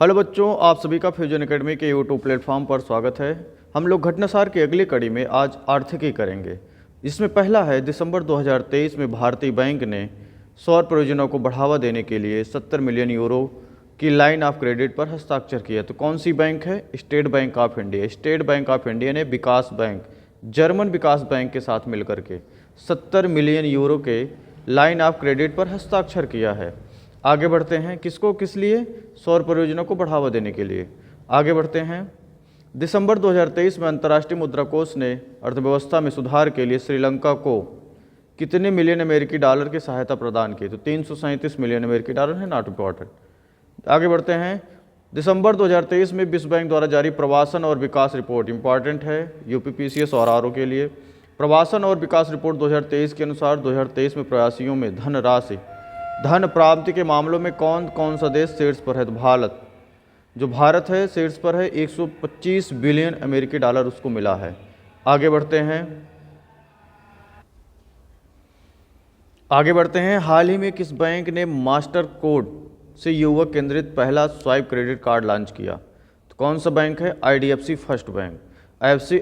Hello बच्चों, आप सभी का फ्यूजन एकेडमी के यूट्यूब प्लेटफॉर्म पर स्वागत है। हम लोग घटनासार की अगली कड़ी में आज आर्थिकी करेंगे। इसमें पहला है, दिसंबर 2023 में भारतीय बैंक ने सौर परियोजनाओं को बढ़ावा देने के लिए 70 मिलियन यूरो की लाइन ऑफ क्रेडिट पर हस्ताक्षर किया। तो कौन सी बैंक है? State bank of India. State bank of India ने विकास बैंक, जर्मन विकास बैंक के साथ मिलकर के 70 मिलियन यूरो के लाइन ऑफ क्रेडिट पर हस्ताक्षर किया है। आगे बढ़ते हैं, किसको किस लिए? सौर परियोजना को बढ़ावा देने के लिए। आगे बढ़ते हैं, दिसंबर 2023 में अंतर्राष्ट्रीय मुद्रा कोष ने अर्थव्यवस्था में सुधार के लिए श्रीलंका को कितने मिलियन अमेरिकी डॉलर की सहायता प्रदान की? तो 337 मिलियन अमेरिकी डॉलर है, नॉट इम्पॉर्टेंट। आगे बढ़ते हैं, दिसंबर 2023 में विश्व बैंक द्वारा जारी प्रवासन और विकास रिपोर्ट इंपॉर्टेंट है यूपीपीसीएस और आरओ के लिए। प्रवासन और विकास रिपोर्ट 2023 के अनुसार 2023 में प्रवासियों में धन प्राप्ति के मामलों में कौन कौन सा देश शीर्ष पर है? तो भारत है शीर्ष पर है, 125 बिलियन अमेरिकी डॉलर उसको मिला है। आगे बढ़ते हैं, हाल ही में किस बैंक ने मास्टर कोड से युवक केंद्रित पहला स्वाइप क्रेडिट कार्ड लॉन्च किया? तो कौन सा बैंक है? IDFC first bank.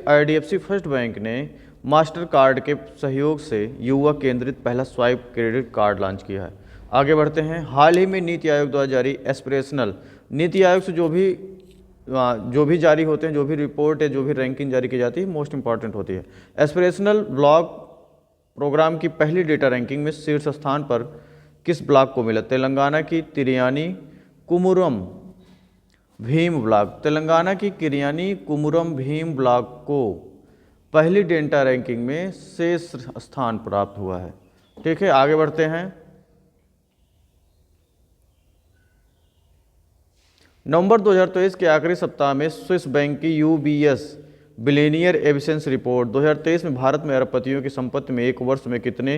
IDFC first bank ने मास्टर कार्ड के सहयोग से युवक केंद्रित पहला स्वाइप क्रेडिट कार्ड लॉन्च किया है। आगे बढ़ते हैं, हाल ही में नीति आयोग द्वारा जारी एस्पिरेशनल, नीति आयोग से जो भी जारी होते हैं, जो भी रिपोर्ट है, जो भी रैंकिंग जारी की जाती है, मोस्ट इंपॉर्टेंट होती है। एस्पिरेशनल ब्लॉक प्रोग्राम की पहली डेटा रैंकिंग में शीर्ष स्थान पर किस ब्लॉक को मिला? तेलंगाना की तिरियानी कुमुरम भीम ब्लॉक। तेलंगाना की किरियानी कुमुरम भीम ब्लॉक को पहली डेटा रैंकिंग में शीर्ष स्थान प्राप्त हुआ है। ठीक है, आगे बढ़ते हैं, नवंबर 2023 के आखिरी सप्ताह में स्विस बैंक की यूबीएस बिलियनियर एफिशिएंसी रिपोर्ट 2023 में भारत में अरबपतियों की संपत्ति में एक वर्ष में कितने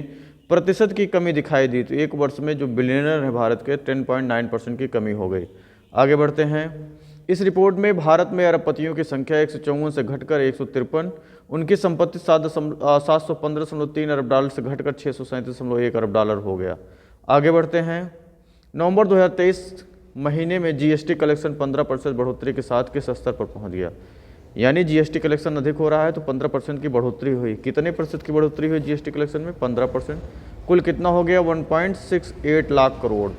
प्रतिशत की कमी दिखाई दी? तो एक वर्ष में जो बिलियनर है भारत के 10.9% की कमी हो गई। आगे बढ़ते हैं, इस रिपोर्ट में भारत में अरबपतियों की संख्या 154 से घटकर 153, उनकी संपत्ति 715.3 अरब डॉलर से घटकर 637.1 अरब डॉलर हो गया। आगे बढ़ते हैं, नवंबर 2023 महीने में जीएसटी कलेक्शन 15% बढ़ोतरी के साथ किस स्तर पर पहुंच गया? यानी जीएसटी कलेक्शन अधिक हो रहा है तो 15% की बढ़ोतरी हुई। कितने प्रतिशत की बढ़ोतरी हुई जीएसटी कलेक्शन में? 15%। कुल कितना हो गया? 1.68 लाख करोड़।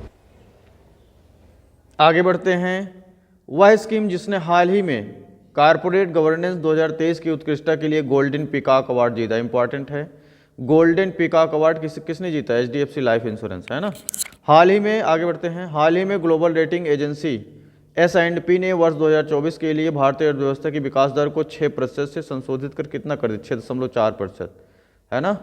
आगे बढ़ते हैं, वह स्कीम जिसने हाल ही में कारपोरेट गवर्नेंस 2023 की उत्कृष्टता के लिए गोल्डन पीकॉक अवार्ड जीता। इंपॉर्टेंट है, गोल्डन पीकॉक अवार्ड किसने जीता? एचडीएफसी लाइफ इंश्योरेंस, है ना। हाल ही में, आगे बढ़ते हैं, हाल ही में ग्लोबल रेटिंग एजेंसी S&P ने वर्ष 2024 के लिए भारतीय अर्थव्यवस्था की विकास दर को 6% से संशोधित कर कितना कर दिया? 6.4%, है ना।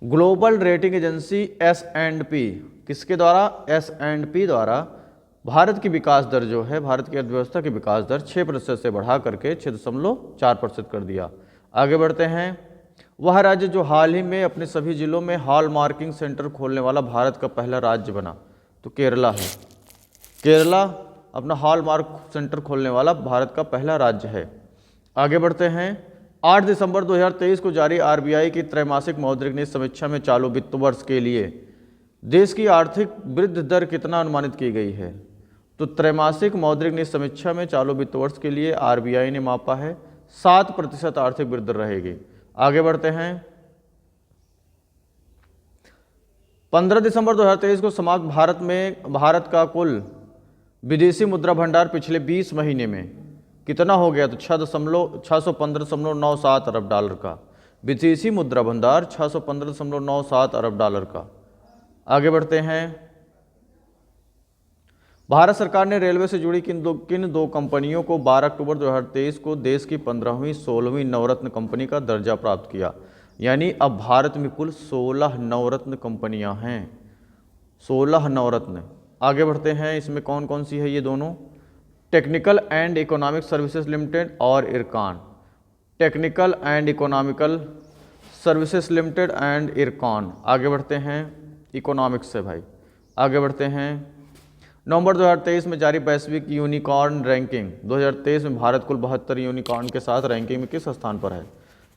ग्लोबल रेटिंग एजेंसी S&P किसके द्वारा? S&P द्वारा भारत की विकास दर जो है, भारत की अर्थव्यवस्था की विकास दर 6% से बढ़ा करके 6.4% कर दिया। आगे बढ़ते हैं, वह राज्य जो हाल ही में अपने सभी जिलों में हॉल मार्किंग सेंटर खोलने वाला भारत का पहला राज्य बना, तो केरला है। केरला अपना हॉल मार्क सेंटर खोलने वाला भारत का पहला राज्य है। आगे बढ़ते हैं, 8 दिसंबर 2023 को जारी आरबीआई की त्रैमासिक मौद्रिक नीति समीक्षा में चालू वित्त वर्ष के लिए देश की आर्थिक वृद्धि दर कितना अनुमानित की गई है? तो त्रैमासिक मौद्रिक नीति समीक्षा में चालू वित्त वर्ष के लिए आरबीआई ने मापा है 7% आर्थिक वृद्धि रहेगी। आगे बढ़ते हैं, 15 दिसंबर 2023 को समाप्त भारत का कुल विदेशी मुद्रा भंडार पिछले 20 महीने में कितना हो गया? तो 615.97 अरब डॉलर का विदेशी मुद्रा भंडार, 615.97 अरब डॉलर का। आगे बढ़ते हैं, भारत सरकार ने रेलवे से जुड़ी किन दो कंपनियों को 12 अक्टूबर 2023 को देश की 15वीं 16वीं नवरत्न कंपनी का दर्जा प्राप्त किया? यानी अब भारत में कुल 16 नवरत्न कंपनियां हैं, 16 नवरत्न। आगे बढ़ते हैं, इसमें कौन कौन सी है ये दोनों? Technical and economic services limited और Ircon. Technical and economical services limited and Ircon. आगे बढ़ते हैं, इकोनॉमिक्स से भाई। आगे बढ़ते हैं, नवंबर 2023 में जारी वैश्विक यूनिकॉर्न रैंकिंग 2023 में भारत कुल 72 यूनिकॉर्न के साथ रैंकिंग में किस स्थान पर है?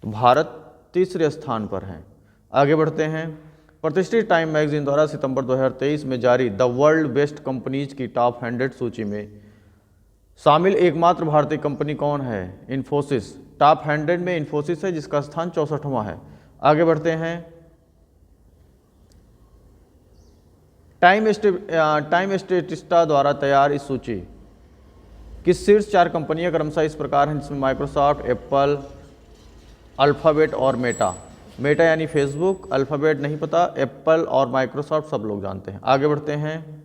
तो भारत तीसरे स्थान पर है। आगे बढ़ते हैं, प्रतिष्ठित टाइम मैगजीन द्वारा सितंबर 2023 में जारी द वर्ल्ड बेस्ट कंपनीज की टॉप 100 सूची में शामिल एकमात्र भारतीय कंपनी कौन है? इन्फोसिस। टॉप 100 में इन्फोसिस है जिसका स्थान 64वां है। आगे बढ़ते हैं। टाइम स्टेटिस्टा द्वारा तैयार इस सूची की शीर्ष 4 कंपनियां क्रमशः इस प्रकार हैं, जिसमें माइक्रोसॉफ्ट, एप्पल, अल्फ़ाबेट और मेटा। मेटा यानी फेसबुक, अल्फ़ाबेट नहीं पता, एप्पल और माइक्रोसॉफ्ट सब लोग जानते हैं। आगे बढ़ते हैं।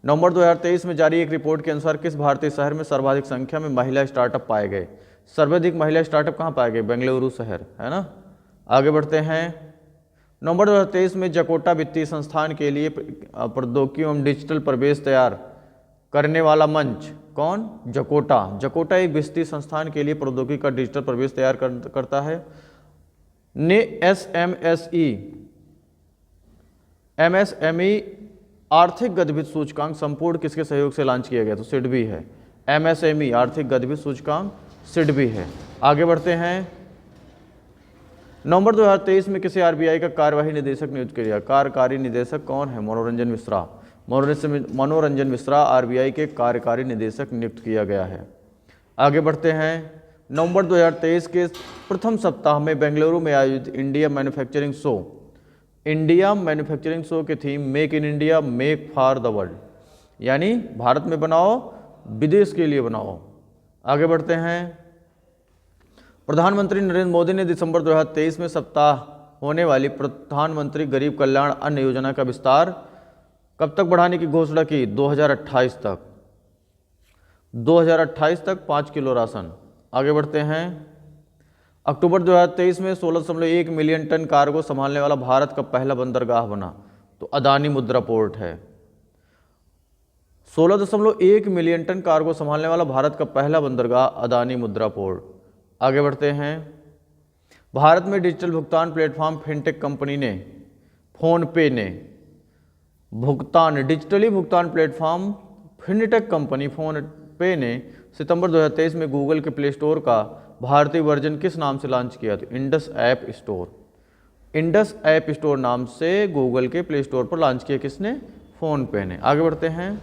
नवंबर 2023 में जारी एक रिपोर्ट के अनुसार किस भारतीय शहर में सर्वाधिक संख्या में महिला स्टार्टअप पाए गए? सर्वाधिक महिला स्टार्टअप कहाँ पाए गए? बेंगलुरु शहर, है ना। आगे बढ़ते हैं। नवंबर 2023 में जकोटा वित्तीय संस्थान के लिए प्रौद्योगिकी एवं डिजिटल प्रवेश तैयार करने वाला मंच कौन? जकोटा। जकोटा एक वित्तीय संस्थान के लिए प्रौद्योगिकी का डिजिटल प्रवेश तैयार करता है। ने एमएसएमई आर्थिक गतिविधि सूचकांक संपूर्ण किसके सहयोग से लॉन्च किया गया? तो सिडबी है। एमएसएमई आर्थिक गतिविधि सूचकांक सिडबी है। आगे बढ़ते हैं। नवंबर 2023 में किसे आरबीआई का कार्यवाही निदेशक नियुक्त किया? कार्यकारी निदेशक कौन है? मनोरंजन मिश्रा। मनोरंजन मिश्रा आरबीआई के कार्यकारी निदेशक नियुक्त किया गया है। आगे बढ़ते हैं। नवंबर 2023 के प्रथम सप्ताह में बेंगलुरु में आयोजित इंडिया मैन्युफैक्चरिंग शो की theme make in India make for the world, यानी भारत में बनाओ विदेश के लिए बनाओ। आगे बढ़ते हैं। प्रधानमंत्री नरेंद्र मोदी ने दिसंबर 2023 में सप्ताह होने वाली प्रधानमंत्री गरीब कल्याण अन्न योजना का विस्तार कब तक बढ़ाने की घोषणा की? 2028 तक। 2028 तक 5 किलो राशन। आगे बढ़ते हैं। अक्टूबर 2023 में 16.1 मिलियन टन कार्गो संभालने वाला भारत का पहला बंदरगाह बना, तो अदानी मुद्रा पोर्ट है। 16.1 मिलियन टन कार्गो संभालने वाला भारत का पहला बंदरगाह अदानी मुद्रा पोर्ट। आगे बढ़ते हैं। भारत में डिजिटल भुगतान प्लेटफॉर्म फिनटेक कंपनी ने फोनपे ने डिजिटली भुगतान प्लेटफॉर्म फिनटेक कंपनी फोनपे ने सितंबर 2023 में गूगल के प्ले स्टोर का भारतीय वर्जन किस नाम से लॉन्च किया? तो इंडस ऐप स्टोर नाम से गूगल के प्ले स्टोर पर लॉन्च किया किसने? फोनपे ने। आगे बढ़ते हैं।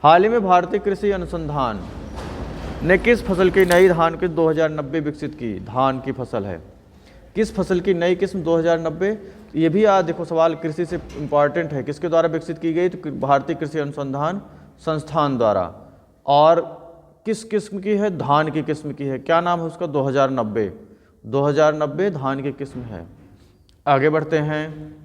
हाल ही में भारतीय कृषि अनुसंधान ने किस फसल की नई धान किस्म 2090 विकसित की? धान की फसल है। किस फसल की नई किस्म 2090? ये भी आज देखो सवाल कृषि से इंपॉर्टेंट है। किसके द्वारा विकसित की गई? तो भारतीय कृषि अनुसंधान संस्थान द्वारा। और किस किस्म की है? धान की किस्म की है। क्या नाम है उसका? 2090 धान की किस्म है। आगे बढ़ते हैं।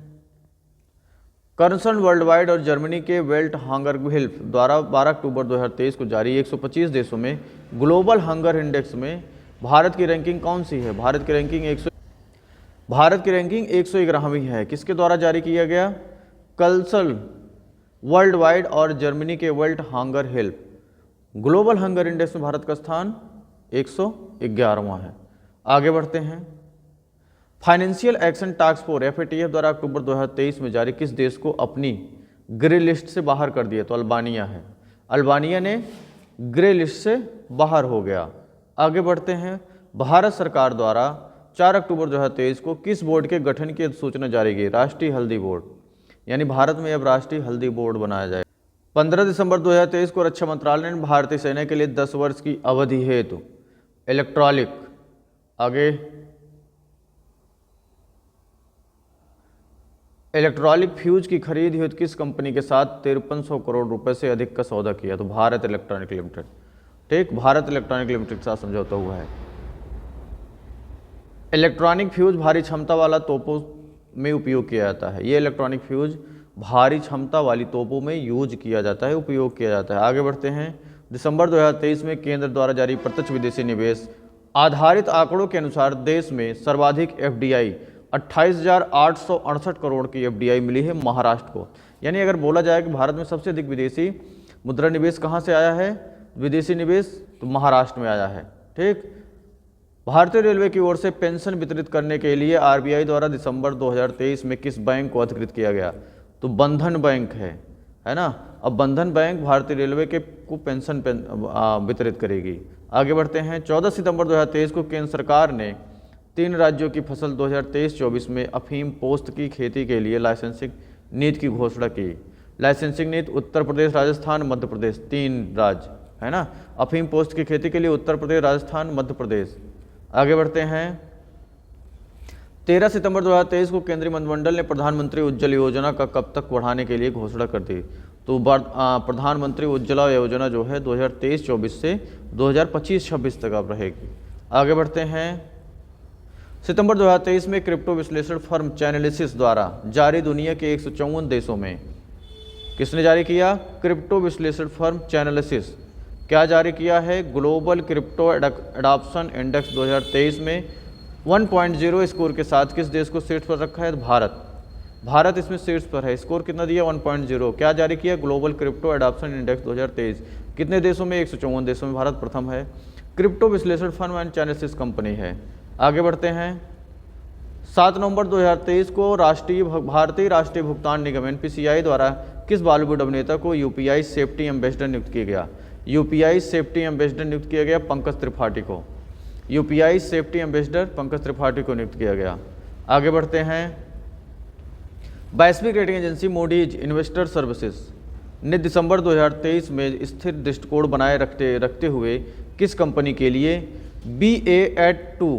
कंसर्न वर्ल्ड वाइड और जर्मनी के वेल्ट हंगर हिल्फ द्वारा 12 अक्टूबर 2023 को जारी 125 देशों में ग्लोबल हंगर इंडेक्स में भारत की रैंकिंग कौन सी है? भारत की रैंकिंग 111वीं है। किसके द्वारा जारी किया गया? कंसर्न वर्ल्ड वाइड और जर्मनी के belt hunger हिल्फ। Global hunger index में भारत का स्थान 111वां है। आगे बढ़ते हैं। Financial action task force FATF द्वारा अक्टूबर 2023 में जारी किस देश को अपनी ग्रे लिस्ट से बाहर कर दिया? तो अल्बानिया है। अल्बानिया ने ग्रे लिस्ट से बाहर हो गया। आगे बढ़ते हैं। भारत सरकार द्वारा 4 अक्टूबर 2023 को किस बोर्ड के गठन की सूचना जारी की? राष्ट्रीय हल्दी बोर्ड, यानी भारत में अब राष्ट्रीय हल्दी बोर्ड बनाया जाए। 15 दिसंबर 2023 को रक्षा मंत्रालय ने भारतीय सेना के लिए 10 वर्ष की अवधि हेतु इलेक्ट्रॉनिक फ्यूज की खरीद हेतु किस कंपनी के साथ 5300 करोड़ रुपए से अधिक का सौदा किया? तो भारत इलेक्ट्रॉनिक लिमिटेड। ठीक, भारत इलेक्ट्रॉनिक लिमिटेड के साथ समझौता हुआ है। इलेक्ट्रॉनिक फ्यूज भारी क्षमता वाला तोपों में उपयोग किया जाता है। ये इलेक्ट्रॉनिक फ्यूज भारी क्षमता वाली तोपों में यूज किया जाता है, उपयोग किया जाता है। आगे बढ़ते हैं। दिसंबर 2023 में केंद्र द्वारा जारी प्रत्यक्ष विदेशी निवेश आधारित आंकड़ों के अनुसार देश में सर्वाधिक FDI 28,868 करोड़ की FDI मिली है महाराष्ट्र को। यानी अगर बोला जाए कि भारत में सबसे अधिक विदेशी मुद्रा निवेश कहाँ से आया है, विदेशी निवेश, तो महाराष्ट्र में आया है। ठीक। भारतीय रेलवे की ओर से पेंशन वितरित करने के लिए RBI द्वारा दिसंबर 2023 में किस बैंक को अधिकृत किया गया? तो बंधन बैंक है ना। अब बंधन बैंक भारतीय रेलवे के को पेंशन वितरित करेगी। आगे बढ़ते हैं। 14 सितंबर 2023 को केंद्र सरकार ने 3 राज्यों की फसल 2023-24 में अफीम पोस्त की खेती के लिए लाइसेंसिंग नीति की घोषणा की। लाइसेंसिंग नीति उत्तर प्रदेश, राजस्थान, मध्य प्रदेश, 3 राज्य है ना। अफीम पोस्त की खेती के लिए उत्तर प्रदेश, राजस्थान, मध्य प्रदेश। आगे बढ़ते हैं। 13 सितंबर 2023 को केंद्रीय मंत्रिमंडल ने प्रधानमंत्री उज्ज्वला योजना का कब तक बढ़ाने के लिए घोषणा कर दी। तो प्रधानमंत्री उज्ज्वला योजना जो है 2023-24 से 2025-26 तक अब रहेगी। आगे बढ़ते हैं। सितंबर 2023 में क्रिप्टो विश्लेषण फर्म चैनलिसिस द्वारा जारी दुनिया के 154 देशों में किसने जारी किया? क्रिप्टो विश्लेषण फर्म चैनलिसिस क्या जारी किया है? ग्लोबल क्रिप्टो एडॉप्शन इंडेक्स 2023 में 1.0 स्कोर के साथ किस देश को शीर्ष पर रखा है? भारत। भारत इसमें शीर्ष पर है। स्कोर कितना दिया? 1.0। क्या जारी किया? Global crypto adoption index 2023। कितने देशों में? 154 देशों में भारत प्रथम है। क्रिप्टो विश्लेषण फर्म एंड चैनलिसिस कंपनी है। आगे बढ़ते हैं। 7 नवंबर 2023 को भारतीय राष्ट्रीय भुगतान निगम NPCI द्वारा किस बॉलीवुड अभिनेता को UPI सेफ्टी एम्बेसडर नियुक्त किया गया? UPI सेफ्टी एम्बेसडर नियुक्त किया गया पंकज त्रिपाठी को। UPI safety ambassador Pankaj Tripathi को नियुक्त किया गया। आगे बढ़ते हैं। वैश्विक rating agency Moody's investor services ने दिसंबर 2023 में स्थिर दृष्टिकोण बनाए रखते हुए किस कंपनी के लिए Baa2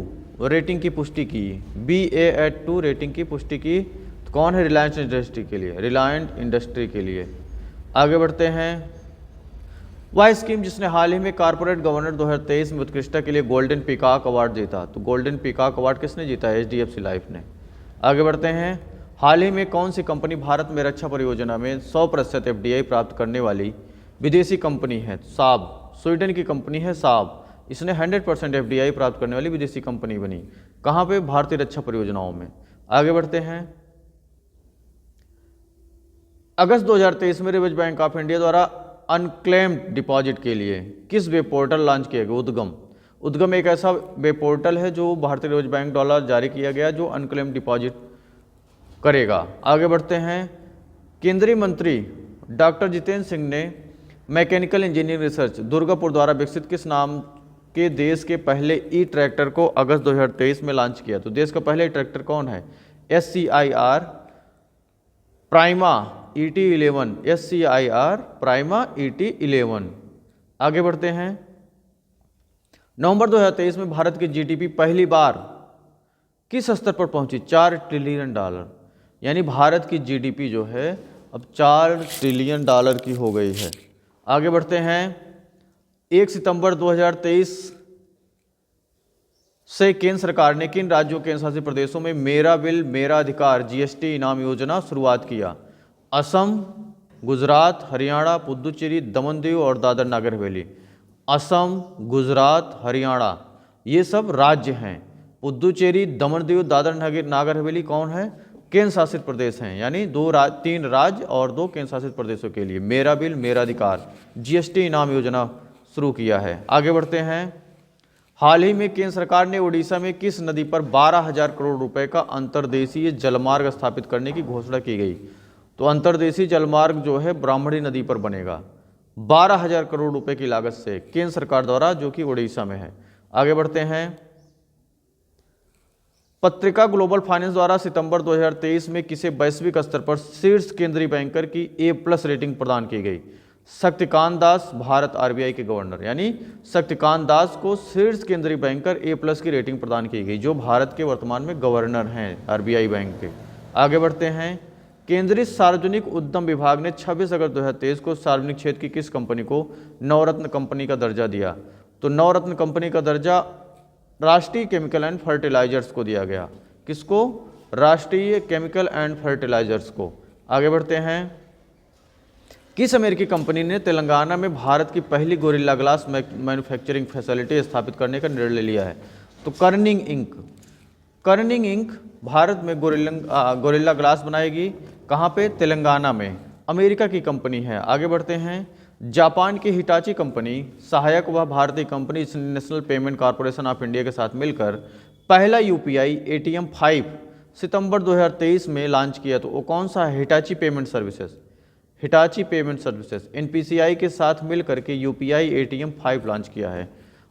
रेटिंग की पुष्टि की? Baa2 रेटिंग की पुष्टि की तो कौन है? रिलायंस इंडस्ट्री के लिए। रिलायंस इंडस्ट्री के लिए। आगे बढ़ते हैं। वह स्कीम जिसने हाल ही में कॉर्पोरेट गवर्नर 2023 में उत्कृष्टता के लिए गोल्डन पीकॉक अवार्ड जीता। तो गोल्डन पीकॉक अवार्ड किसने जीता है? HDFC लाइफ ने। आगे बढ़ते हैं। हाल ही में कौन सी कंपनी भारत में रक्षा परियोजना में 100% FDI प्राप्त करने वाली विदेशी कंपनी है? साब। स्वीडन की कंपनी है साब। इसने 100% FDI प्राप्त करने वाली विदेशी कंपनी बनी। कहाँ पे? भारतीय रक्षा परियोजनाओं में। आगे बढ़ते हैं। अगस्त 2023 में रिजर्व बैंक ऑफ इंडिया द्वारा अनक्लेम्ड डिपॉजिट के लिए किस वेब पोर्टल लॉन्च किया गया? उद्गम। उद्गम एक ऐसा वेब पोर्टल है जो भारतीय रिजर्व बैंक द्वारा जारी किया गया जो अनक्लेम्ड डिपॉजिट करेगा। आगे बढ़ते हैं। केंद्रीय मंत्री डॉक्टर जितेंद्र सिंह ने मैकेनिकल इंजीनियरिंग रिसर्च दुर्गापुर द्वारा विकसित किस नाम के देश के पहले ट्रैक्टर को अगस्त 2023 में लॉन्च किया? तो देश का पहले ट्रैक्टर कौन है? SCIR prima ET11। SCIR prima ET11। आगे बढ़ते हैं। नवंबर 2023 में भारत की GDP पहली बार किस स्तर पर पहुंची? $4 ट्रिलियन। यानी भारत की GDP जो है अब $4 ट्रिलियन की हो गई है। आगे बढ़ते हैं। 1 सितंबर 2023 से केंद्र सरकार ने किन राज्यों केंद्र शासित प्रदेशों में मेरा बिल मेरा अधिकार GST इनाम योजना शुरुआत किया? असम, गुजरात, हरियाणा, पुदुचेरी, दमन दीव और दादर नागर हवेली। असम, गुजरात, हरियाणा ये सब राज्य हैं। पुदुचेरी, दमन दीव, दादर नागर हवेली कौन है? केंद्र शासित प्रदेश हैं। यानी 3 राज्य और 2 केंद्र शासित प्रदेशों के लिए मेरा बिल मेरा अधिकार GST इनाम योजना शुरू किया है। आगे बढ़ते हैं। हाल ही में केंद्र सरकार ने उड़ीसा में किस नदी पर 12,000 करोड़ रुपए का अंतर्देशीय जलमार्ग स्थापित करने की घोषणा की गई? तो अंतर्देशीय जलमार्ग जो है ब्राह्मणी नदी पर बनेगा 12,000 करोड़ रुपए की लागत से केंद्र सरकार द्वारा, जो कि उड़ीसा में है। आगे बढ़ते हैं। पत्रिका ग्लोबल फाइनेंस द्वारा सितंबर 2023 में किसे वैश्विक स्तर पर शीर्ष केंद्रीय बैंकर की A+ रेटिंग प्रदान की गई? शक्तिकांत दास, भारत RBI के गवर्नर। यानी शक्तिकांत दास को शीर्ष केंद्रीय बैंकर A+ की रेटिंग प्रदान की गई, जो भारत के वर्तमान में गवर्नर हैं RBI बैंक के। आगे बढ़ते हैं। केंद्रीय सार्वजनिक उद्यम विभाग ने 26 अगस्त 2023 को सार्वजनिक क्षेत्र की किस कंपनी को नवरत्न कंपनी का दर्जा दिया? तो नवरत्न कंपनी का दर्जा राष्ट्रीय केमिकल एंड फर्टिलाइजर्स को दिया गया। किसको? राष्ट्रीय केमिकल एंड फर्टिलाइजर्स को। आगे बढ़ते हैं। किस अमेरिकी कंपनी ने तेलंगाना में भारत की पहली गोरिल्ला ग्लास मैन्युफैक्चरिंग फैसिलिटी स्थापित करने का निर्णय लिया है? तो Corning Inc. Corning Inc Bharat में गोरिल्ला ग्लास बनाएगी। कहाँ पे? तेलंगाना में। अमेरिका की कंपनी है। आगे बढ़ते हैं। जापान की हिटाची कंपनी सहायक व भारतीय company national payment corporation of India के साथ मिलकर पहला UPI ATM 5 सितंबर 2023 में लॉन्च किया। तो वो कौन सा है? Hitachi payment services. Hitachi payment services NPCI के साथ मिलकर के UPI ATM 5 लॉन्च किया है।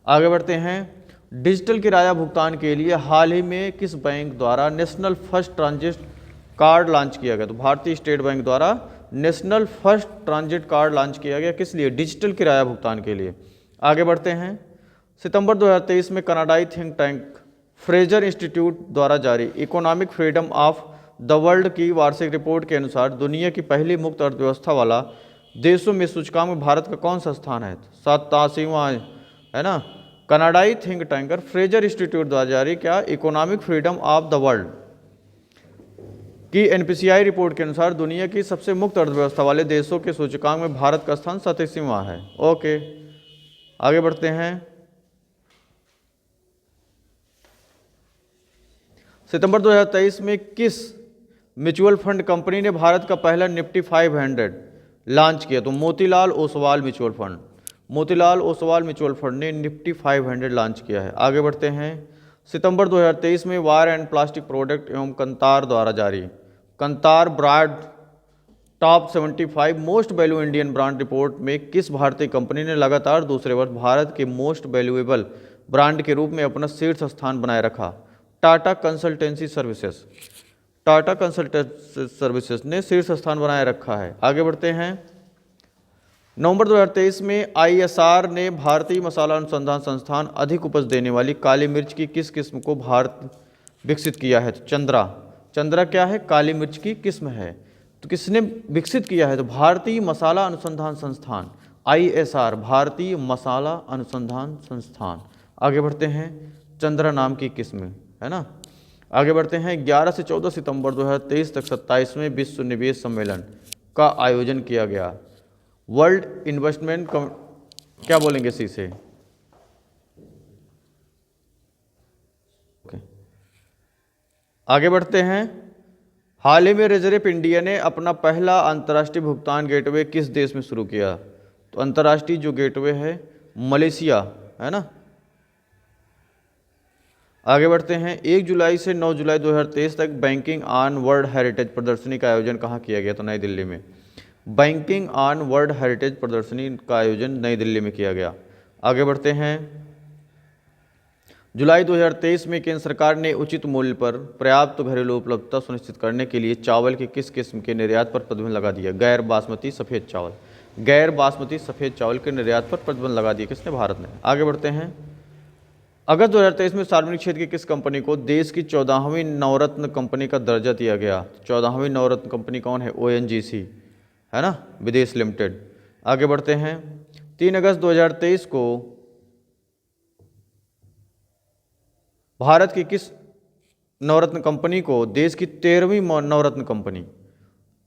आगे बढ़ते हैं। डिजिटल किराया भुगतान के लिए हाल ही में किस बैंक द्वारा national first transit card launch किया गया? तो भारतीय स्टेट बैंक द्वारा national first transit card launch किया गया, किस लिए? डिजिटल किराया भुगतान के लिए। आगे बढ़ते हैं। सितंबर 2023 में कनाडाई थिंक टैंक फ्रेजर इंस्टीट्यूट द्वारा जारी economic freedom of the world की वार्षिक रिपोर्ट के अनुसार दुनिया की पहली मुक्त अर्थव्यवस्था वाला देशों में सूचकांक में भारत का कौन सा स्थान है? 87वां है ना। कनाडाई थिंक टैंकर फ्रेजर इंस्टीट्यूट द्वारा जारी क्या? Economic freedom of the world की एनपीसीआई रिपोर्ट के अनुसार दुनिया की सबसे मुक्त अर्थव्यवस्था वाले देशों के सूचकांक में भारत का स्थान 87वां है। ओके, आगे बढ़ते हैं। सितंबर 2023 में किस म्यूचुअल फंड कंपनी ने भारत का पहला निफ्टी 500 लॉन्च किया? तो Motilal Oswal mutual fund, Motilal Oswal mutual fund ने निफ्टी 500 लॉन्च किया है। आगे बढ़ते हैं। सितंबर 2023 में वायर एंड प्लास्टिक प्रोडक्ट एवं कंतार द्वारा जारी Kantar brand top 75 most value Indian brand report में किस भारतीय कंपनी ने लगातार दूसरे वर्ष भारत के मोस्ट वैल्यूएबल ब्रांड के रूप में अपना शीर्ष स्थान बनाए रखा? Tata consultancy services, Tata consultancy services ने शीर्ष स्थान बनाए रखा है। आगे बढ़ते हैं। नवंबर 2023 में आईएसआर ने भारतीय मसाला अनुसंधान संस्थान अधिक उपज देने वाली काली मिर्च की किस किस्म को भारत विकसित किया है? तो चंद्रा, चंद्रा क्या है? काली मिर्च की किस्म है। तो किसने विकसित किया है? तो भारतीय मसाला अनुसंधान संस्थान, आईएसआर, भारतीय मसाला अनुसंधान संस्थान। आगे बढ़ते हैं। चंद्रा नाम की किस्म है ना। आगे बढ़ते हैं। 11 से 14 सितंबर 2023 तक 27वें विश्व निवेश सम्मेलन का आयोजन किया गया। वर्ल्ड इन्वेस्टमेंट क्या बोलेंगे इसी से? आगे बढ़ते हैं। हाल ही में रिजर्व इंडिया ने अपना पहला अंतर्राष्ट्रीय भुगतान गेटवे किस देश में शुरू किया? तो अंतर्राष्ट्रीय जो गेटवे है मलेशिया है ना। आगे बढ़ते हैं। 1 जुलाई से 9 जुलाई 2023 तक बैंकिंग ऑन वर्ल्ड हेरिटेज प्रदर्शनी का आयोजन कहाँ किया गया? तो नई दिल्ली में। बैंकिंग ऑन वर्ल्ड हेरिटेज प्रदर्शनी का आयोजन नई दिल्ली में किया गया। आगे बढ़ते हैं। जुलाई 2023 में केंद्र सरकार ने उचित मूल्य पर पर्याप्त घरेलू उपलब्धता सुनिश्चित करने के लिए चावल की किस किस्म के निर्यात पर प्रतिबंध लगा दिया? गैर बासमती सफ़ेद चावल, गैर बासमती सफ़ेद चावल के निर्यात पर प्रतिबंध लगा दिया। किसने? भारत ने। आगे बढ़ते हैं। अगस्त 2023 में सार्वजनिक क्षेत्र की किस कंपनी को देश की 14वीं नवरत्न कंपनी का दर्जा दिया गया? 14वीं नवरत्न कंपनी कौन है? ओएनजीसी है ना, विदेश लिमिटेड। आगे बढ़ते हैं। 3 अगस्त 2023 को भारत की किस नवरत्न कंपनी को देश की 13वीं नवरत्न कंपनी,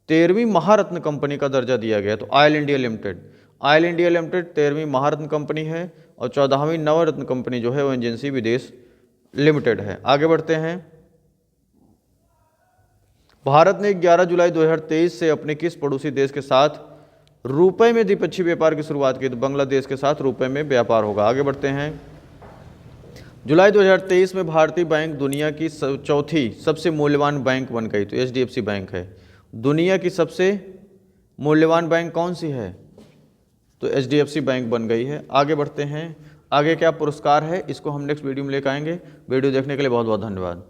13वीं महारत्न कंपनी का दर्जा दिया गया? तो Oil India Limited. Oil India Limited 13वीं महारत्न कंपनी है और 14वीं नवरत्न कंपनी जो है ओएनजीसी विदेश लिमिटेड है। आगे बढ़ते हैं। भारत ने 11 जुलाई 2023 से अपने किस पड़ोसी देश के साथ रुपए में द्विपक्षीय व्यापार की शुरुआत की? तो बांग्लादेश के साथ रुपए में व्यापार होगा। आगे बढ़ते हैं। जुलाई 2023 में भारतीय बैंक दुनिया की चौथी सबसे मूल्यवान बैंक बन गई। तो एचडीएफसी बैंक है। दुनिया की सबसे मूल्यवान बैंक कौन सी है? तो एचडीएफसी बैंक बन गई है। आगे बढ़ते हैं। आगे क्या पुरस्कार है इसको हम नेक्स्ट वीडियो में लेकर आएंगे। वीडियो देखने के लिए बहुत बहुत धन्यवाद।